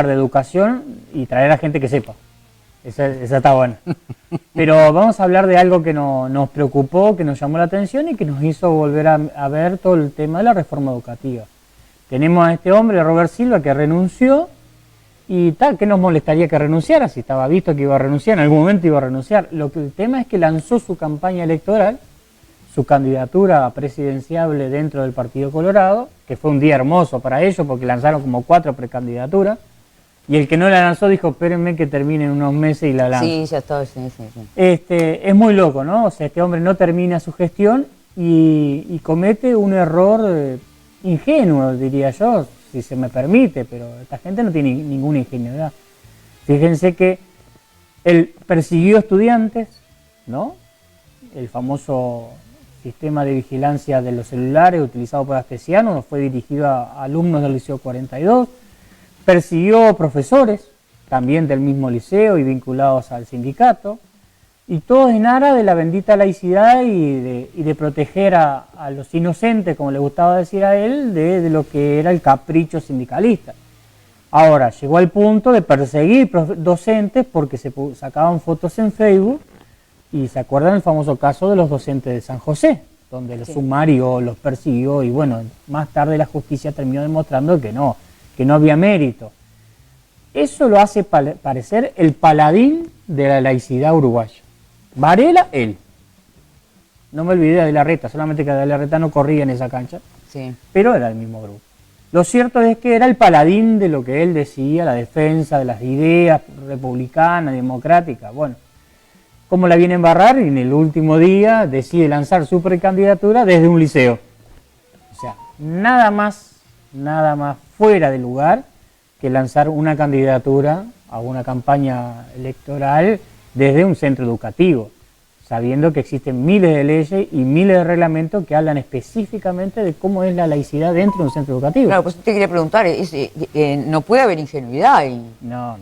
de educación y traer a gente que sepa. Esa está buena. Pero vamos a hablar de algo que nos preocupó, que nos llamó la atención y que nos hizo volver a ver todo el tema de la reforma educativa. Tenemos a este hombre, Robert Silva, que renunció y tal, ¿qué nos molestaría que renunciara? Si estaba visto que iba a renunciar, en algún momento iba a renunciar. El tema es que lanzó su campaña electoral, su candidatura presidenciable dentro del Partido Colorado, que fue un día hermoso para ellos porque lanzaron como 4 precandidaturas. Y el que no la lanzó dijo, espérenme que termine en unos meses y la lanzo. Sí, ya está, sí. Es muy loco, ¿no? O sea, este hombre no termina su gestión y comete un error ingenuo, diría yo, si se me permite, pero esta gente no tiene ninguna ingenuidad. Fíjense que él persiguió estudiantes, ¿no? El famoso sistema de vigilancia de los celulares utilizado por Astesiano fue dirigido a alumnos del Liceo 42, persiguió profesores, también del mismo liceo y vinculados al sindicato, y todo en aras de la bendita laicidad y de proteger a los inocentes, como le gustaba decir a él, de lo que era el capricho sindicalista. Ahora, llegó al punto de perseguir docentes porque se sacaban fotos en Facebook, y se acuerdan el famoso caso de los docentes de San José, donde los sumarió, los persiguió, y bueno, más tarde la justicia terminó demostrando que no había mérito. Eso lo hace parecer el paladín de la laicidad uruguaya. Varela, él. No me olvidé de la Reta, solamente que de la Reta no corría en esa cancha, pero era el mismo grupo. Lo cierto es que era el paladín de lo que él decía, la defensa de las ideas republicanas, democráticas. Bueno, ¿cómo la viene a embarrar? Y en el último día decide lanzar su precandidatura desde un liceo. O sea, nada más fuera de lugar que lanzar una candidatura a una campaña electoral desde un centro educativo, sabiendo que existen miles de leyes y miles de reglamentos que hablan específicamente de cómo es la laicidad dentro de un centro educativo. Claro, pues te quería preguntar, no puede haber ingenuidad ahí. No.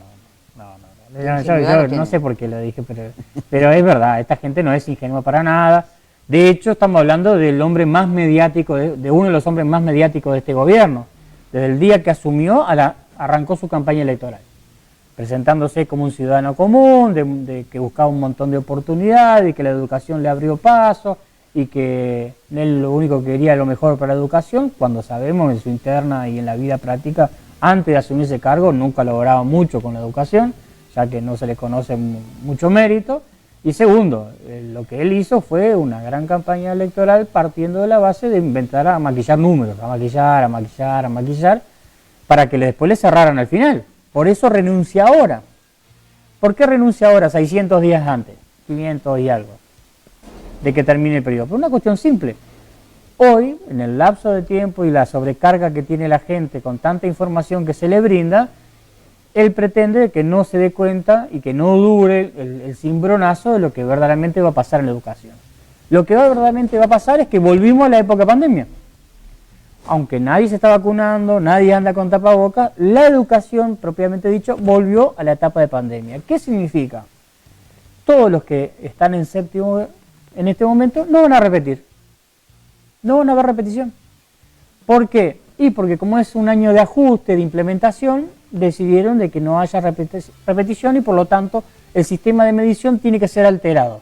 Yo no sé por qué lo dije, pero es verdad, esta gente no es ingenua para nada. De hecho, estamos hablando del hombre más mediático, de uno de los hombres más mediáticos de este gobierno. Desde el día que asumió, arrancó su campaña electoral, presentándose como un ciudadano común, de que buscaba un montón de oportunidades, y que la educación le abrió paso, y que él lo único que quería era lo mejor para la educación, cuando sabemos en su interna y en la vida práctica, antes de asumir ese cargo, nunca lograba mucho con la educación, ya que no se le conoce mucho mérito. Y segundo, lo que él hizo fue una gran campaña electoral partiendo de la base de inventar a maquillar números, a maquillar, para que después le cerraran al final. Por eso renuncia ahora. ¿Por qué renuncia ahora, 600 días antes, 500 y algo, de que termine el periodo? Por una cuestión simple. Hoy, en el lapso de tiempo y la sobrecarga que tiene la gente con tanta información que se le brinda, él pretende que no se dé cuenta y que no dure el cimbronazo de lo que verdaderamente va a pasar en la educación. Lo que verdaderamente va a pasar es que volvimos a la época de pandemia. Aunque nadie se está vacunando, nadie anda con tapabocas, la educación, propiamente dicho, volvió a la etapa de pandemia. ¿Qué significa? Todos los que están en séptimo en este momento no van a repetir. No van a haber repetición. ¿Por qué? Y porque como es un año de ajuste, de implementación, decidieron de que no haya repetición y por lo tanto el sistema de medición tiene que ser alterado.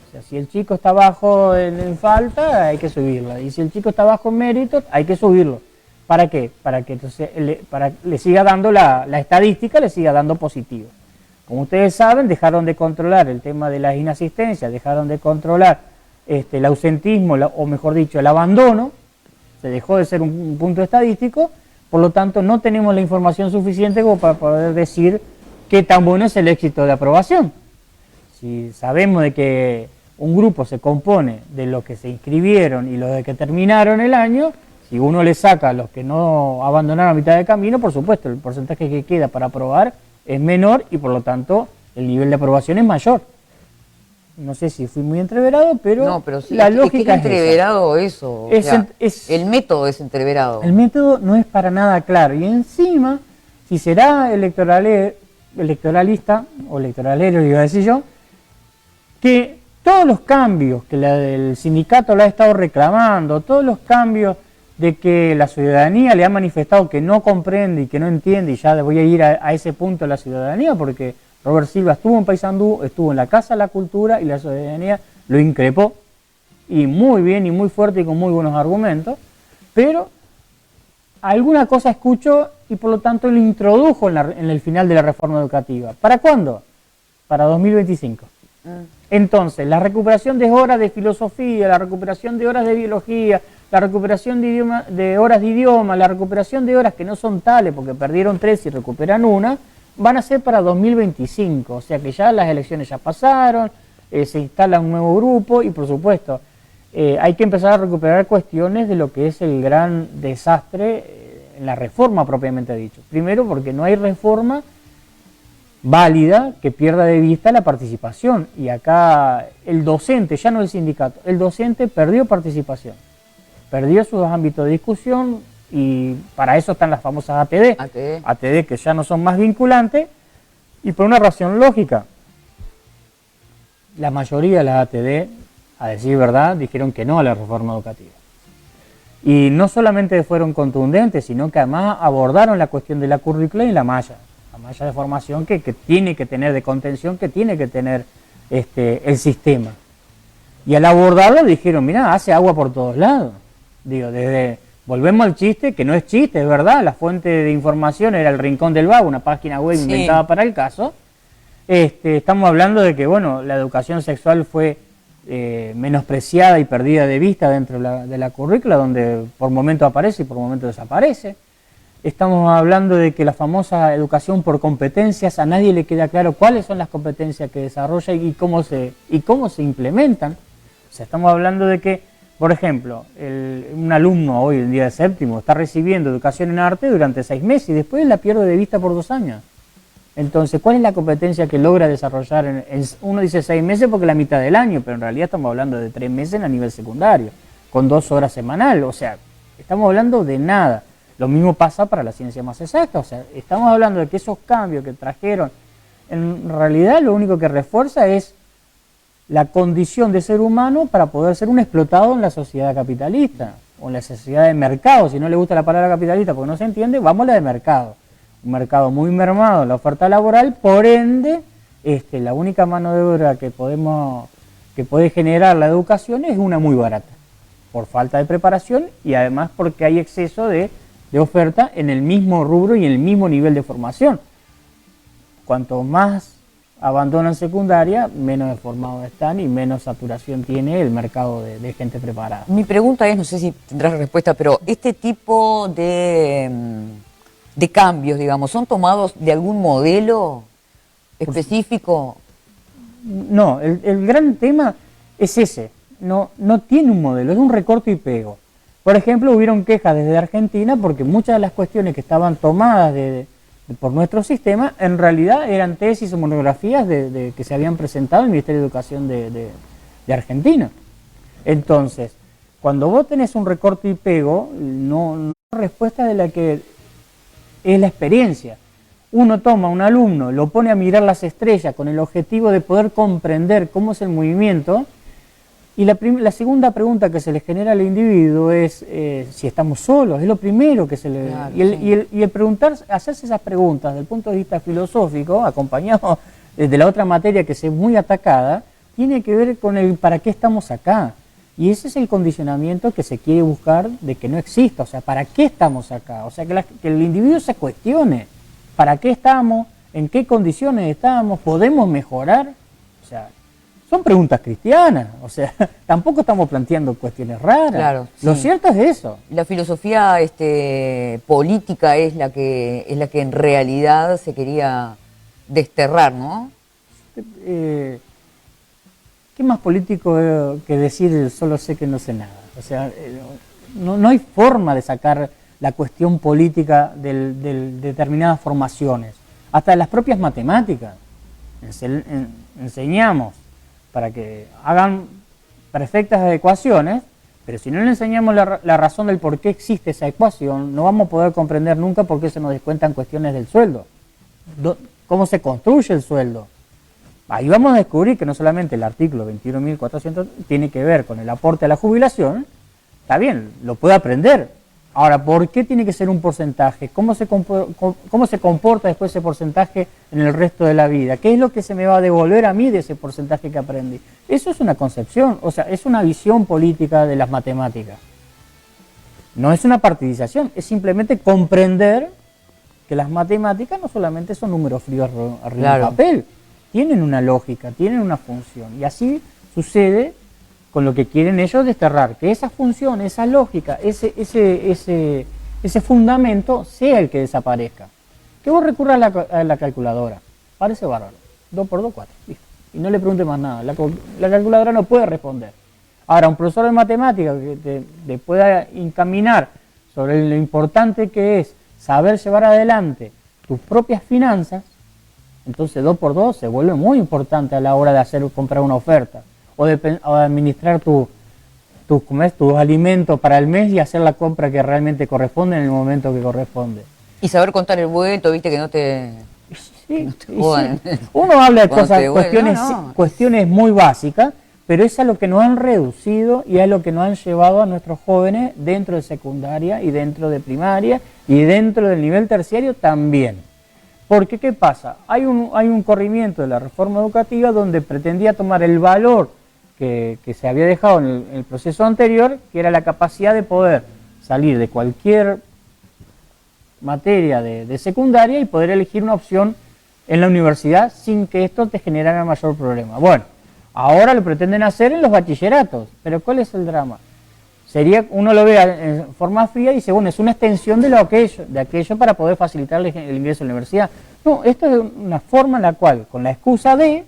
O sea, si el chico está bajo en falta, hay que subirla. Y si el chico está bajo en mérito, hay que subirlo. ¿Para qué? Para que entonces le siga dando la estadística, le siga dando positivo. Como ustedes saben, dejaron de controlar el tema de las inasistencias, dejaron de controlar el ausentismo, o mejor dicho, el abandono. Se dejó de ser un punto estadístico. Por lo tanto, no tenemos la información suficiente como para poder decir qué tan bueno es el éxito de aprobación. Si sabemos de que un grupo se compone de los que se inscribieron y los de que terminaron el año, si uno le saca a los que no abandonaron a mitad de camino, por supuesto, el porcentaje que queda para aprobar es menor y por lo tanto el nivel de aprobación es mayor. No sé si fui muy entreverado, pero, no, pero sí, la lógica es entreverado eso. El método es entreverado. El método no es para nada claro. Y encima, si será electoralista, o electoralero, iba a decir yo, que todos los cambios que el sindicato le ha estado reclamando, todos los cambios de que la ciudadanía le ha manifestado que no comprende y que no entiende, y ya voy a ir a ese punto de la ciudadanía, porque Robert Silva estuvo en Paysandú, estuvo en la Casa de la Cultura y la ciudadanía lo increpó, y muy bien y muy fuerte y con muy buenos argumentos, pero alguna cosa escuchó y por lo tanto lo introdujo en el final de la reforma educativa. ¿Para cuándo? Para 2025. Entonces, la recuperación de horas de filosofía, la recuperación de horas de biología, la recuperación de horas de idioma, la recuperación de horas que no son tales porque perdieron 3 y recuperan 1, van a ser para 2025. O sea que ya las elecciones ya pasaron, se instala un nuevo grupo y por supuesto hay que empezar a recuperar cuestiones de lo que es el gran desastre en la reforma propiamente dicho. Primero porque no hay reforma válida que pierda de vista la participación, y acá el docente, ya no el sindicato, el docente perdió participación, perdió sus ámbitos de discusión, y para eso están las famosas ATD que ya no son más vinculantes, y por una razón lógica. La mayoría de las ATD, a decir verdad, dijeron que no a la reforma educativa. Y no solamente fueron contundentes, sino que además abordaron la cuestión de la currícula y la malla de formación que tiene que tener, de contención que tiene que tener el sistema. Y al abordarlo dijeron, mirá, hace agua por todos lados. Digo, volvemos al chiste, que no es chiste, es verdad, la fuente de información era El Rincón del Vago, una página web inventada para el caso. Estamos hablando de que, bueno, la educación sexual fue menospreciada y perdida de vista dentro de la currícula, donde por momento aparece y por momento desaparece. Estamos hablando de que la famosa educación por competencias, a nadie le queda claro cuáles son las competencias que desarrolla y cómo se implementan. O sea, estamos hablando de que, por ejemplo, un alumno hoy, el día de séptimo, está recibiendo educación en arte durante 6 meses y después la pierde de vista por 2 años. Entonces, ¿cuál es la competencia que logra desarrollar? Uno dice 6 meses porque es la mitad del año, pero en realidad estamos hablando de 3 meses a nivel secundario, con 2 horas semanal. O sea, estamos hablando de nada. Lo mismo pasa para la ciencia más exacta, o sea, estamos hablando de que esos cambios que trajeron, en realidad lo único que refuerza es la condición de ser humano para poder ser un explotado en la sociedad capitalista, o en la sociedad de mercado. Si no le gusta la palabra capitalista porque no se entiende, vamos a la de mercado. Un mercado muy mermado en la oferta laboral, por ende, la única mano de obra que puede generar la educación es una muy barata, por falta de preparación y además porque hay exceso de oferta en el mismo rubro y en el mismo nivel de formación. Cuanto más abandonan secundaria, menos formados están y menos saturación tiene el mercado de gente preparada. Mi pregunta es, no sé si tendrás respuesta, pero este tipo de cambios, digamos, ¿son tomados de algún modelo específico? No, el gran tema es ese, no tiene un modelo, es un recorte y pego. Por ejemplo, hubieron quejas desde Argentina porque muchas de las cuestiones que estaban tomadas por nuestro sistema en realidad eran tesis o monografías que se habían presentado en el Ministerio de Educación de Argentina. Entonces, cuando vos tenés un recorte y pego, no hay respuesta de la que es la experiencia. Uno toma a un alumno, lo pone a mirar las estrellas con el objetivo de poder comprender cómo es el movimiento. Y la segunda pregunta que se le genera al individuo es si estamos solos, es lo primero que se le... Claro, y el hacerse esas preguntas desde el punto de vista filosófico, acompañado de la otra materia que es muy atacada, tiene que ver con el para qué estamos acá. Y ese es el condicionamiento que se quiere buscar de que no exista, o sea, ¿para qué estamos acá? O sea, que el individuo se cuestione, ¿para qué estamos? ¿En qué condiciones estamos? ¿Podemos mejorar? O sea, son preguntas cristianas, o sea, tampoco estamos planteando cuestiones raras. Claro, sí. Lo cierto es eso. La filosofía política es la que en realidad se quería desterrar, ¿no? ¿Qué más político que decir solo sé que no sé nada? O sea, no hay forma de sacar la cuestión política de determinadas formaciones, hasta de las propias matemáticas. Enseñamos para que hagan perfectas ecuaciones, pero si no le enseñamos la razón del por qué existe esa ecuación, no vamos a poder comprender nunca por qué se nos descuentan cuestiones del sueldo, cómo se construye el sueldo. Ahí vamos a descubrir que no solamente el artículo 21.400 tiene que ver con el aporte a la jubilación, está bien, lo puede aprender, Ahora, ¿por qué tiene que ser un porcentaje? ¿Cómo se comporta después ese porcentaje en el resto de la vida? ¿Qué es lo que se me va a devolver a mí de ese porcentaje que aprendí? Eso es una concepción, o sea, es una visión política de las matemáticas. No es una partidización, es simplemente comprender que las matemáticas no solamente son números fríos arriba del papel, tienen una lógica, tienen una función. Y así sucede con lo que quieren ellos desterrar, que esa función, esa lógica, ese fundamento sea el que desaparezca. Que vos recurras a la calculadora, parece bárbaro, 2 por 2, 4, listo. Y no le pregunte más nada, la calculadora no puede responder. Ahora, un profesor de matemáticas que te pueda encaminar sobre lo importante que es saber llevar adelante tus propias finanzas, entonces 2 por 2 se vuelve muy importante a la hora de comprar una oferta o de administrar tus alimentos para el mes y hacer la compra que realmente corresponde en el momento que corresponde. Y saber contar el vuelto, viste, que no te... Sí, no te jodan. Sí. Uno habla de Cuando cosas, cuestiones muy básicas, pero es a lo que nos han reducido y es lo que nos han llevado a nuestros jóvenes dentro de secundaria y dentro de primaria y dentro del nivel terciario también. Porque, ¿qué pasa? Hay un corrimiento de la reforma educativa donde pretendía tomar el valor que se había dejado en el proceso anterior, que era la capacidad de poder salir de cualquier materia de secundaria y poder elegir una opción en la universidad sin que esto te generara mayor problema. Bueno, ahora lo pretenden hacer en los bachilleratos, pero ¿cuál es el drama? Uno lo ve en forma fría y dice, bueno, es una extensión de aquello para poder facilitarle el ingreso a la universidad. No, esto es una forma en la cual, con la excusa de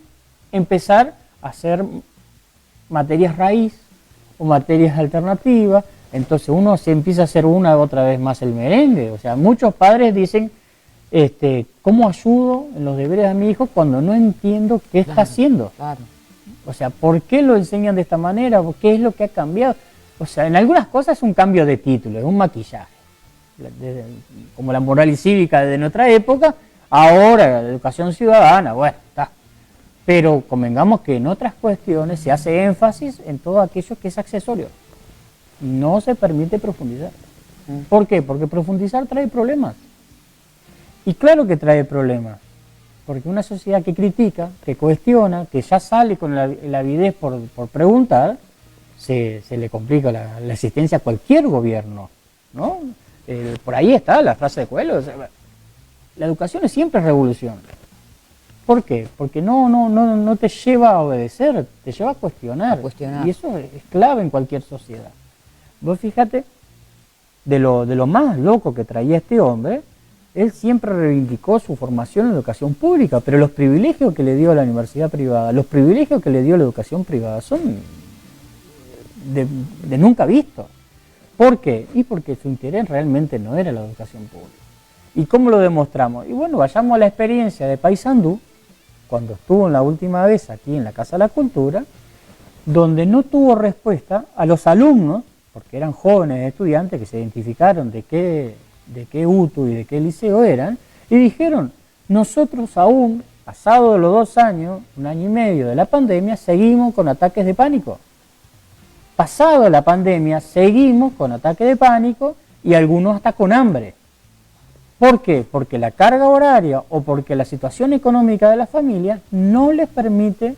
empezar a hacer materias raíz o materias alternativas, entonces uno se empieza a hacer una u otra vez más el merengue. O sea, muchos padres dicen, ¿cómo ayudo en los deberes a mi hijo cuando no entiendo qué está haciendo? Claro. O sea, ¿por qué lo enseñan de esta manera? ¿Qué es lo que ha cambiado? O sea, en algunas cosas es un cambio de título, es un maquillaje. Como la moral y cívica de nuestra época, ahora la educación ciudadana, bueno, está. Pero convengamos que en otras cuestiones se hace énfasis en todo aquello que es accesorio. No se permite profundizar. ¿Por qué? Porque profundizar trae problemas. Y claro que trae problemas. Porque una sociedad que critica, que cuestiona, que ya sale con la avidez por preguntar, se le complica la existencia a cualquier gobierno, ¿no? Por ahí está la frase de Coelho, o sea, la educación es siempre revolución. ¿Por qué? Porque no te lleva a obedecer, te lleva a cuestionar. Y eso es clave en cualquier sociedad. Vos fíjate, de lo más loco que traía este hombre, él siempre reivindicó su formación en educación pública, pero los privilegios que le dio a la universidad privada, los privilegios que le dio la educación privada son de nunca visto. ¿Por qué? Y porque su interés realmente no era la educación pública. ¿Y cómo lo demostramos? Y bueno, vayamos a la experiencia de Paysandú, cuando estuvo en la última vez aquí en la Casa de la Cultura, donde no tuvo respuesta a los alumnos, porque eran jóvenes estudiantes que se identificaron de qué UTU y de qué liceo eran, y dijeron, nosotros aún, pasado los 2 años, 1 año y medio de la pandemia, seguimos con ataques de pánico. Pasado la pandemia, seguimos con ataques de pánico y algunos hasta con hambre. ¿Por qué? Porque la carga horaria o porque la situación económica de las familias no les permite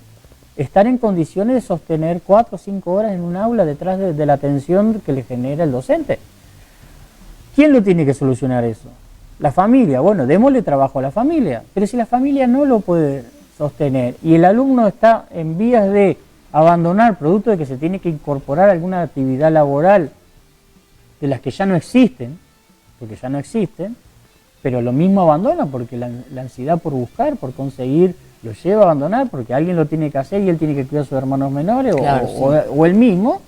estar en condiciones de sostener 4 o 5 horas en un aula detrás de la atención que le genera el docente. ¿Quién lo tiene que solucionar eso? La familia. Bueno, démosle trabajo a la familia, pero si la familia no lo puede sostener y el alumno está en vías de abandonar producto de que se tiene que incorporar alguna actividad laboral de las que ya no existen, porque ya no existen, pero lo mismo abandona porque la ansiedad por buscar, por conseguir, lo lleva a abandonar porque alguien lo tiene que hacer y él tiene que cuidar a sus hermanos menores, claro, o él mismo.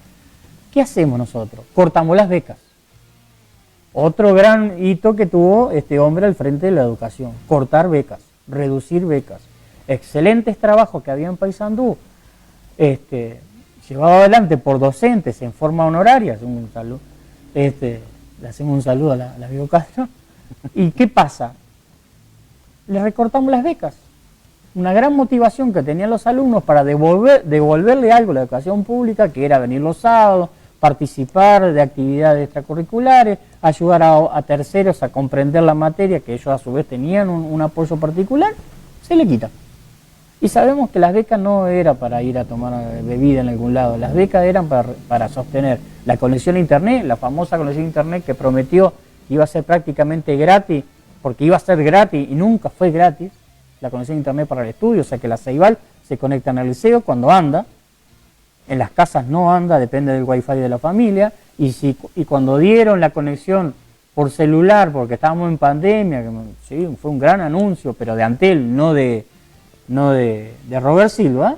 ¿Qué hacemos nosotros? Cortamos las becas. Otro gran hito que tuvo este hombre al frente de la educación, cortar becas, reducir becas. Excelentes trabajos que había en Paysandú, llevado adelante por docentes en forma honoraria, le hacemos un saludo a la Vigo Castro. ¿Y qué pasa? Le recortamos las becas. Una gran motivación que tenían los alumnos para devolverle algo a la educación pública, que era venir los sábados, participar de actividades extracurriculares, ayudar a terceros a comprender la materia, que ellos a su vez tenían un apoyo particular, se le quita. Y sabemos que las becas no eran para ir a tomar bebida en algún lado, las becas eran para sostener la conexión a Internet, la famosa conexión a Internet que prometió que iba a ser prácticamente gratis, porque iba a ser gratis y nunca fue gratis, la conexión a Internet para el estudio, o sea que la Ceibal se conectan al liceo cuando anda, en las casas no anda, depende del wifi de la familia, y cuando dieron la conexión por celular, porque estábamos en pandemia, que sí, fue un gran anuncio, pero de Antel, no de Robert Silva,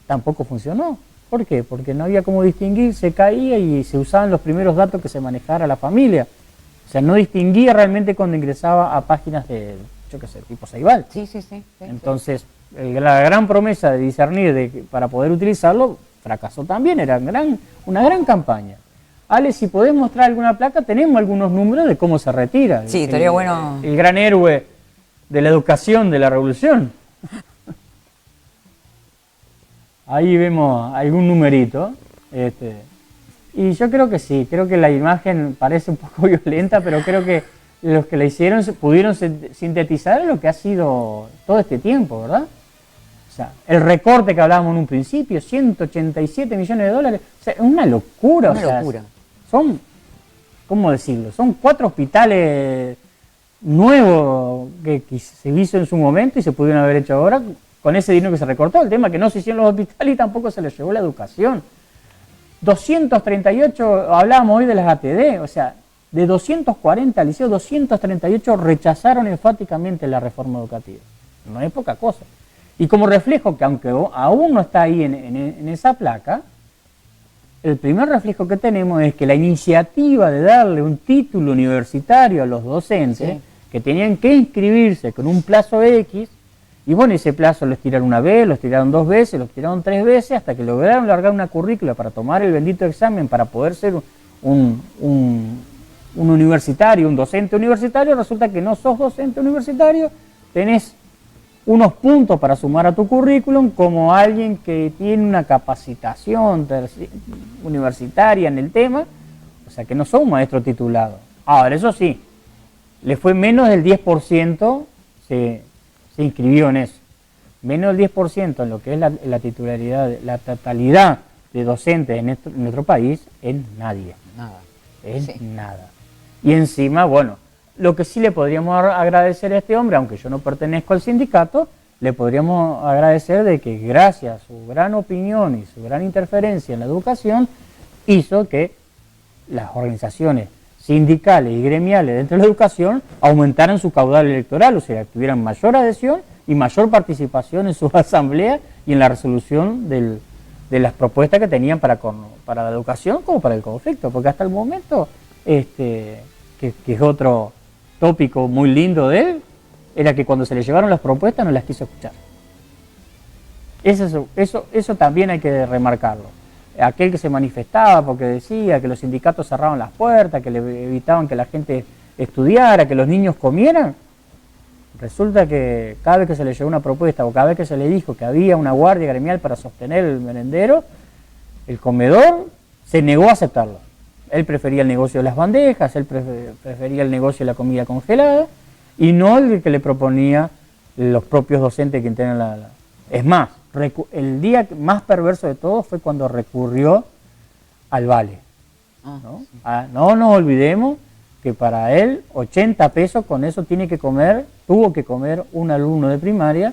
tampoco funcionó. ¿Por qué? Porque no había cómo distinguir, se caía y se usaban los primeros datos que se manejara la familia. O sea, no distinguía realmente cuando ingresaba a páginas de, yo qué sé, tipo Ceibal. Sí. Entonces, la gran promesa de discernir para poder utilizarlo fracasó también, era una gran campaña. Ale, si podés mostrar alguna placa, tenemos algunos números de cómo se retira. Sí, estaría bueno. El gran héroe de la educación de la revolución. Ahí vemos algún numerito. Y yo creo que sí, creo que la imagen parece un poco violenta, pero creo que los que la hicieron pudieron sintetizar lo que ha sido todo este tiempo, ¿verdad? O sea, el recorte que hablábamos en un principio, 187 millones de dólares, o sea, es una locura. Una locura. Son, ¿cómo decirlo? Son 4 hospitales nuevos que se hizo en su momento y se pudieron haber hecho ahora con ese dinero que se recortó. El tema es que no se hicieron los hospitales y tampoco se les llevó la educación. 238, hablábamos hoy de las ATD, o sea, de 240 liceos, 238 rechazaron enfáticamente la reforma educativa. No es poca cosa. Y como reflejo que aunque aún no está ahí en esa placa, el primer reflejo que tenemos es que la iniciativa de darle un título universitario a los docentes, sí, que tenían que inscribirse con un plazo X, y bueno, ese plazo lo estiraron una vez, lo estiraron 2 veces, lo estiraron 3 veces, hasta que lograron largar una currícula para tomar el bendito examen, para poder ser un universitario, un docente universitario. Resulta que no sos docente universitario, tenés unos puntos para sumar a tu currículum como alguien que tiene una capacitación universitaria en el tema, o sea que no sos un maestro titulado. Ahora, eso sí, le fue menos del 10%, se inscribió en eso. Menos del 10% en lo que es la titularidad, la totalidad de docentes en nuestro país, es nadie. Nada. Es nada. Y encima, bueno, lo que sí le podríamos agradecer a este hombre, aunque yo no pertenezco al sindicato, le podríamos agradecer de que gracias a su gran opinión y su gran interferencia en la educación, hizo que las organizaciones sindicales y gremiales dentro de la educación aumentaran su caudal electoral, o sea, tuvieran mayor adhesión y mayor participación en sus asambleas y en la resolución de las propuestas que tenían para la educación como para el conflicto, porque hasta el momento, que es otro tópico muy lindo de él, era que cuando se le llevaron las propuestas no las quiso escuchar. Eso también hay que remarcarlo. Aquel que se manifestaba porque decía que los sindicatos cerraban las puertas, que le evitaban que la gente estudiara, que los niños comieran, resulta que cada vez que se le llevó una propuesta o cada vez que se le dijo que había una guardia gremial para sostener el merendero, el comedor se negó a aceptarlo. Él prefería el negocio de las bandejas, él prefería el negocio de la comida congelada y no el que le proponía los propios docentes que integran Es más, el día más perverso de todo fue cuando recurrió al vale. ¿No? No nos olvidemos que para él 80 pesos, con eso tuvo que comer un alumno de primaria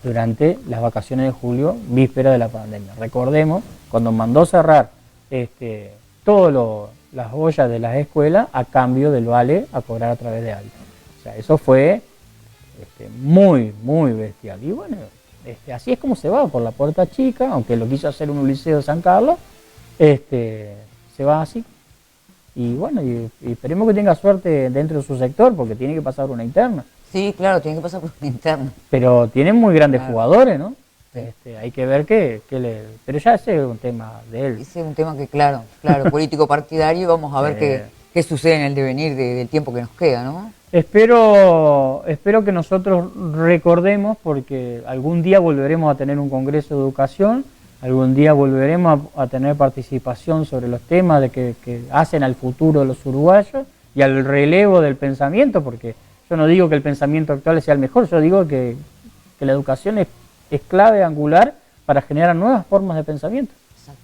durante las vacaciones de julio, víspera de la pandemia. Recordemos, cuando mandó cerrar todas las ollas de las escuelas a cambio del vale a cobrar a través de alta. O sea, eso fue muy, muy bestial. Y bueno, así es como se va, por la puerta chica, aunque lo quiso hacer un liceo de San Carlos, se va así. Y bueno, y esperemos que tenga suerte dentro de su sector, porque tiene que pasar una interna. Sí, claro, tiene que pasar por una interna. Pero tienen muy grandes jugadores, ¿no? Hay que ver pero ya ese es un tema de él. Ese es un tema que, claro, político partidario, vamos a ver qué sucede en el devenir del tiempo que nos queda, ¿no? Espero que nosotros recordemos, porque algún día volveremos a tener un congreso de educación, algún día volveremos a tener participación sobre los temas de que hacen al futuro de los uruguayos y al relevo del pensamiento, porque yo no digo que el pensamiento actual sea el mejor, yo digo que la educación es clave, angular, para generar nuevas formas de pensamiento. Exacto.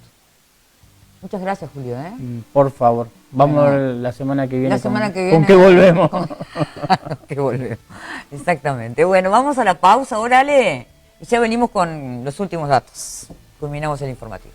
Muchas gracias, Julio. Por favor, vamos a ver la semana que viene. La semana que viene. ¿Con qué volvemos? Que volvemos. Exactamente. Bueno, vamos a la pausa, órale. Y ya venimos con los últimos datos. Culminamos el informativo.